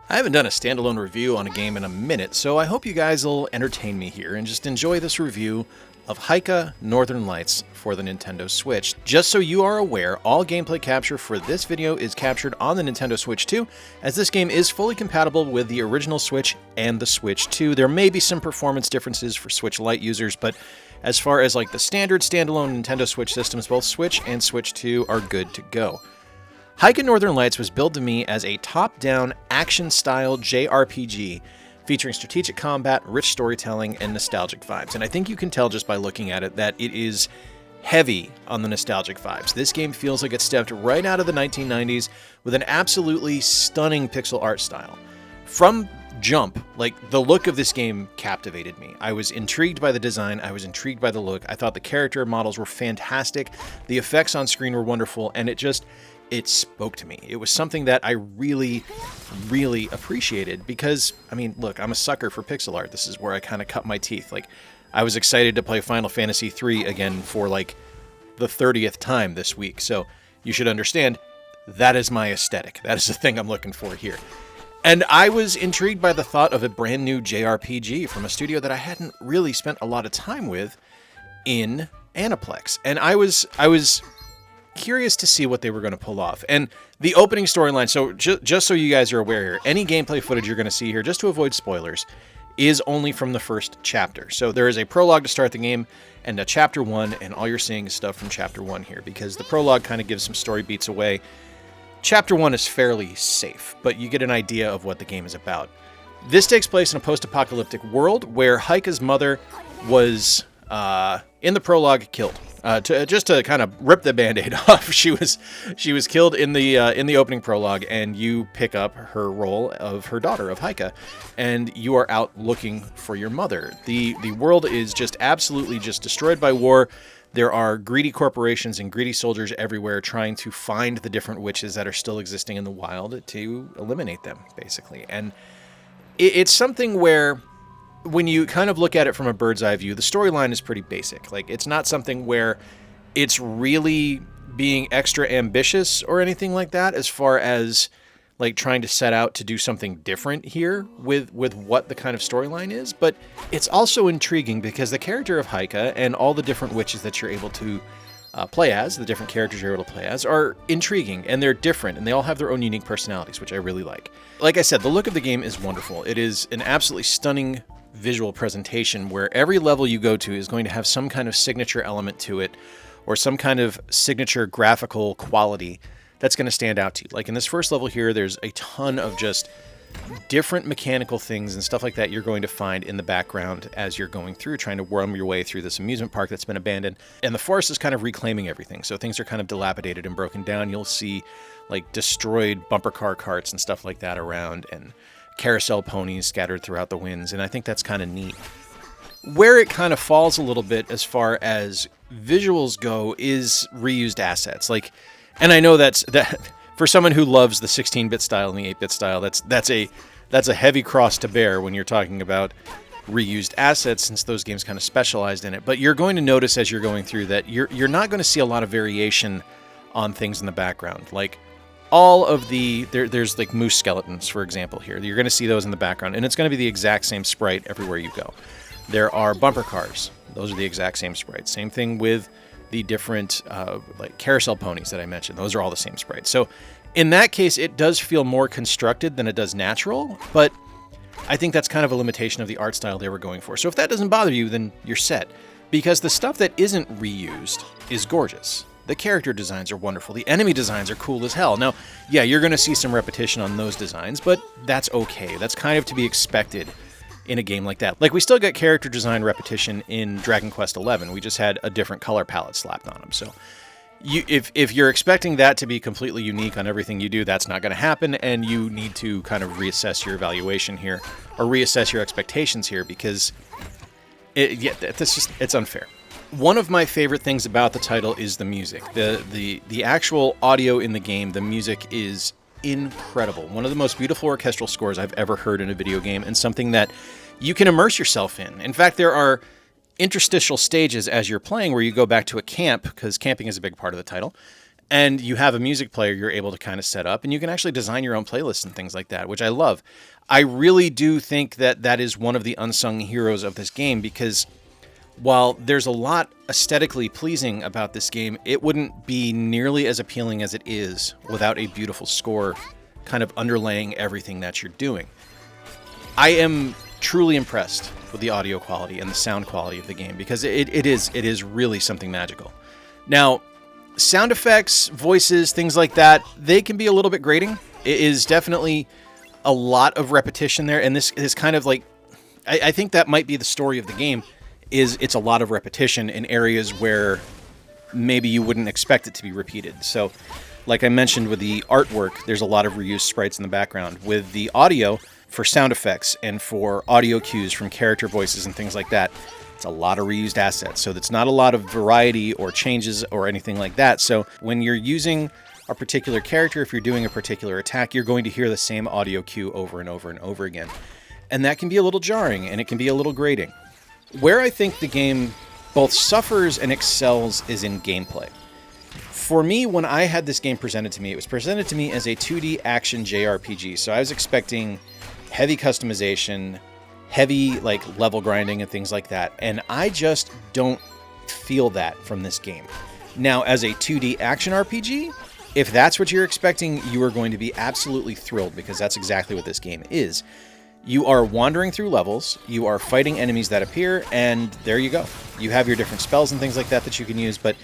I haven't done a standalone review on a game in a minute, so I hope you guys will entertain me here and just enjoy this review of Hyke Northern Lights for the Nintendo Switch. Just so you are aware, all gameplay capture for this video is captured on the Nintendo Switch 2, as this game is fully compatible with the original Switch and the Switch 2. There may be some performance differences for Switch Lite users, but as far as like the standard standalone Nintendo Switch systems, both Switch and Switch 2 are good to go. Hyke Northern Lights was billed to me as a top-down, action-style JRPG featuring strategic combat, rich storytelling, and nostalgic vibes. And I think you can tell just by looking at it that it is heavy on the nostalgic vibes. This game feels like it stepped right out of the 1990s with an absolutely stunning pixel art style. From jump, like, the look of this game captivated me. I was intrigued by the design, I was intrigued by the look, I thought the character models were fantastic, the effects on screen were wonderful, and it spoke to me. It was something that I really, really appreciated because, I mean, look, I'm a sucker for pixel art. This is where I kind of cut my teeth. Like, I was excited to play Final Fantasy III again for, like, the 30th time this week. So you should understand, that is my aesthetic. That is the thing I'm looking for here. And I was intrigued by the thought of a brand new JRPG from a studio that I hadn't really spent a lot of time with in Aniplex. And I was curious to see what they were going to pull off. And the opening storyline, so just so you guys are aware here, any gameplay footage you're going to see here, just to avoid spoilers, is only from the first chapter. So there is a prologue to start the game and a chapter 1, and all you're seeing is stuff from chapter 1 here, because the prologue kind of gives some story beats away. Chapter 1 is fairly safe, but you get an idea of what the game is about. This takes place in a post-apocalyptic world where Hyke's mother was, in the prologue, killed. Just to kind of rip the Band-Aid off, she was killed in the opening prologue, and you pick up her role of her daughter, of Hyke, and you are out looking for your mother. The world is just absolutely just destroyed by war. There are greedy corporations and greedy soldiers everywhere trying to find the different witches that are still existing in the wild to eliminate them, basically. And it's something where, when you kind of look at it from a bird's eye view, the storyline is pretty basic. Like, it's not something where it's really being extra ambitious or anything like that, as far as like trying to set out to do something different here with what the kind of storyline is. But it's also intriguing because the character of Hyke and all the different witches that you're able to play as, the different characters you're able to play as, are intriguing, and they're different, and they all have their own unique personalities, which I really like. Like I said, the look of the game is wonderful. It is an absolutely stunning visual presentation where every level you go to is going to have some kind of signature element to it, or some kind of signature graphical quality that's going to stand out to you. Like in this first level here, there's a ton of just different mechanical things and stuff like that you're going to find in the background as you're going through, trying to worm your way through this amusement park that's been abandoned. And the forest is kind of reclaiming everything, so things are kind of dilapidated and broken down. You'll see like destroyed bumper car carts and stuff like that around, and carousel ponies scattered throughout the winds, and I think that's kind of neat. Where it kind of falls a little bit as far as visuals go is reused assets. Like, and I know that for someone who loves the 16-bit style and the 8-bit style, that's a heavy cross to bear when you're talking about reused assets, since those games kind of specialized in it. But you're going to notice as you're going through that you're not going to see a lot of variation on things in the background. Like, all of there's like moose skeletons, for example, here. You're going to see those in the background, and it's going to be the exact same sprite everywhere you go. There are bumper cars. Those are the exact same sprites. Same thing with the different like carousel ponies that I mentioned. Those are all the same sprites. So in that case, it does feel more constructed than it does natural, but I think that's kind of a limitation of the art style they were going for. So if that doesn't bother you, then you're set, because the stuff that isn't reused is gorgeous. The character designs are wonderful. The enemy designs are cool as hell. Now, yeah, you're going to see some repetition on those designs, but that's okay. That's kind of to be expected in a game like that. Like, we still get character design repetition in Dragon Quest XI. We just had a different color palette slapped on them. So if you're expecting that to be completely unique on everything you do, that's not going to happen, and you need to kind of reassess your evaluation here, or reassess your expectations here, because it's unfair. One of my favorite things about the title is the music. The actual audio in the game, the music is incredible. One of the most beautiful orchestral scores I've ever heard in a video game, and something that you can immerse yourself in. In fact, there are interstitial stages as you're playing where you go back to a camp, because camping is a big part of the title, And you have a music player you're able to kind of set up, and you can actually design your own playlists and things like that, which I love. I really do think that that is one of the unsung heroes of this game, because while there's a lot aesthetically pleasing about this game, it wouldn't be nearly as appealing as it is without a beautiful score kind of underlaying everything that you're doing. I am truly impressed with the audio quality and the sound quality of the game, because it is really something magical. Now, sound effects, voices, things like that, they can be a little bit grating. It is definitely a lot of repetition there, and this is kind of like, I think that might be the story of the game, is it's a lot of repetition in areas where maybe you wouldn't expect it to be repeated. So, like I mentioned with the artwork, there's a lot of reused sprites in the background. With the audio, for sound effects and for audio cues from character voices and things like that, it's a lot of reused assets. So it's not a lot of variety or changes or anything like that. So when you're using a particular character, if you're doing a particular attack, you're going to hear the same audio cue over and over and over again. And that can be a little jarring, and it can be a little grating. Where I think the game both suffers and excels is in gameplay. For me, when I had this game presented to me, it was presented to me as a 2D action JRPG. So I was expecting heavy customization, heavy like level grinding and things like that. And I just don't feel that from this game. Now, as a 2D action RPG, if that's what you're expecting, you are going to be absolutely thrilled, because that's exactly what this game is. You are wandering through levels, you are fighting enemies that appear, and there you go. You have your different spells and things like that you can use, but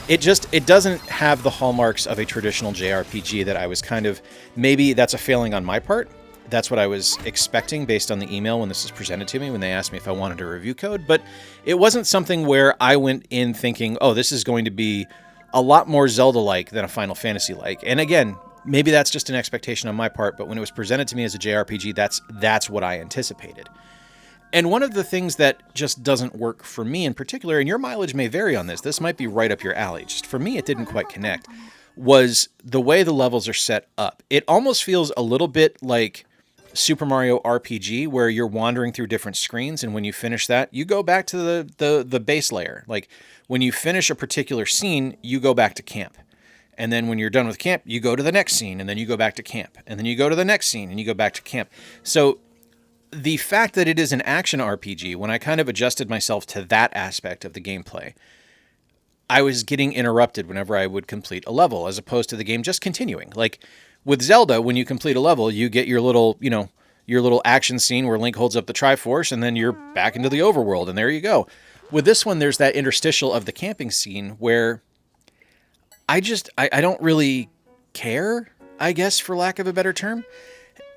it doesn't have the hallmarks of a traditional JRPG that I was kind of, maybe that's a failing on my part. That's what I was expecting based on the email when this was presented to me, when they asked me if I wanted a review code, but it wasn't something where I went in thinking, oh, this is going to be a lot more Zelda-like than a Final Fantasy-like. And again, maybe that's just an expectation on my part, but when it was presented to me as a JRPG, that's what I anticipated. And one of the things that just doesn't work for me in particular, and your mileage may vary on this might be right up your alley, just for me it didn't quite connect, was the way the levels are set up. It almost feels a little bit like Super Mario RPG, where you're wandering through different screens, and when you finish that, you go back to the base layer. Like, when you finish a particular scene, you go back to camp. And then when you're done with camp, you go to the next scene, and then you go back to camp. And then you go to the next scene, and you go back to camp. So the fact that it is an action RPG, when I kind of adjusted myself to that aspect of the gameplay, I was getting interrupted whenever I would complete a level, as opposed to the game just continuing. Like, with Zelda, when you complete a level, you get your little, your little action scene where Link holds up the Triforce, and then you're back into the overworld, and there you go. With this one, there's that interstitial of the camping scene where I don't really care, I guess, for lack of a better term.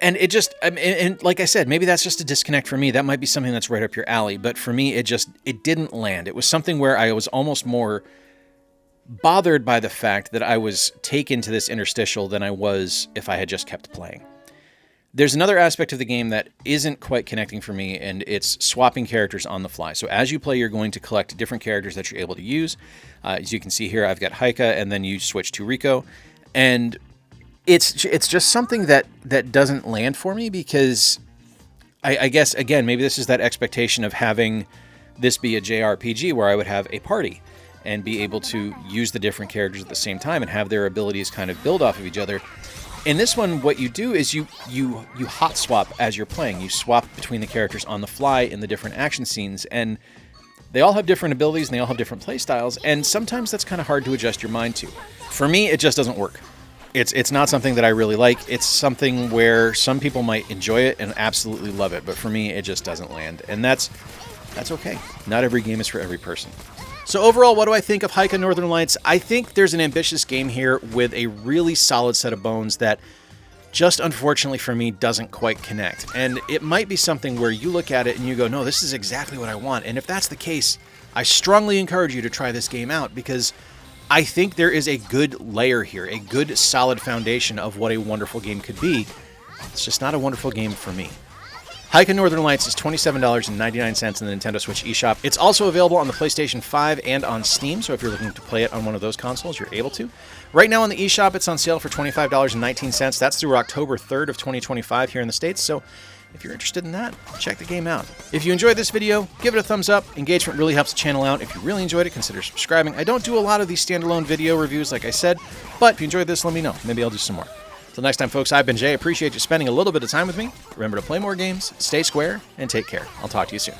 And it just, and like I said, maybe that's just a disconnect for me. That might be something that's right up your alley. But for me, it didn't land. It was something where I was almost more bothered by the fact that I was taken to this interstitial than I was if I had just kept playing. There's another aspect of the game that isn't quite connecting for me, and it's swapping characters on the fly. So as you play, you're going to collect different characters that you're able to use. As you can see here, I've got Hyke, and then you switch to Rico. And it's just something that doesn't land for me, because I guess, again, maybe this is that expectation of having this be a JRPG where I would have a party and be able to use the different characters at the same time and have their abilities kind of build off of each other. In this one, what you do is you hot swap as you're playing. You swap between the characters on the fly in the different action scenes, and they all have different abilities and they all have different play styles, and sometimes that's kind of hard to adjust your mind to. For me, it just doesn't work. It's not something that I really like. It's something where some people might enjoy it and absolutely love it, but for me, it just doesn't land, and that's okay. Not every game is for every person. So overall, what do I think of Hyke Northern Lights? I think there's an ambitious game here with a really solid set of bones that just unfortunately for me doesn't quite connect. And it might be something where you look at it and you go, no, this is exactly what I want. And if that's the case, I strongly encourage you to try this game out, because I think there is a good layer here, a good solid foundation of what a wonderful game could be. It's just not a wonderful game for me. Hyke Northern Lights is $27.99 in the Nintendo Switch eShop. It's also available on the PlayStation 5 and on Steam, so if you're looking to play it on one of those consoles, you're able to. Right now on the eShop, it's on sale for $25.19. That's through October 3rd of 2025 here in the States, so If you're interested in that, check the game out. If you enjoyed this video, give it a thumbs up. Engagement really helps the channel out. If you really enjoyed it, consider subscribing. I don't do a lot of these standalone video reviews, like I said, but if you enjoyed this, let me know. Maybe I'll do some more. Till next time, folks, I've been Jay. Appreciate you spending a little bit of time with me. Remember to play more games, stay square, and take care. I'll talk to you soon.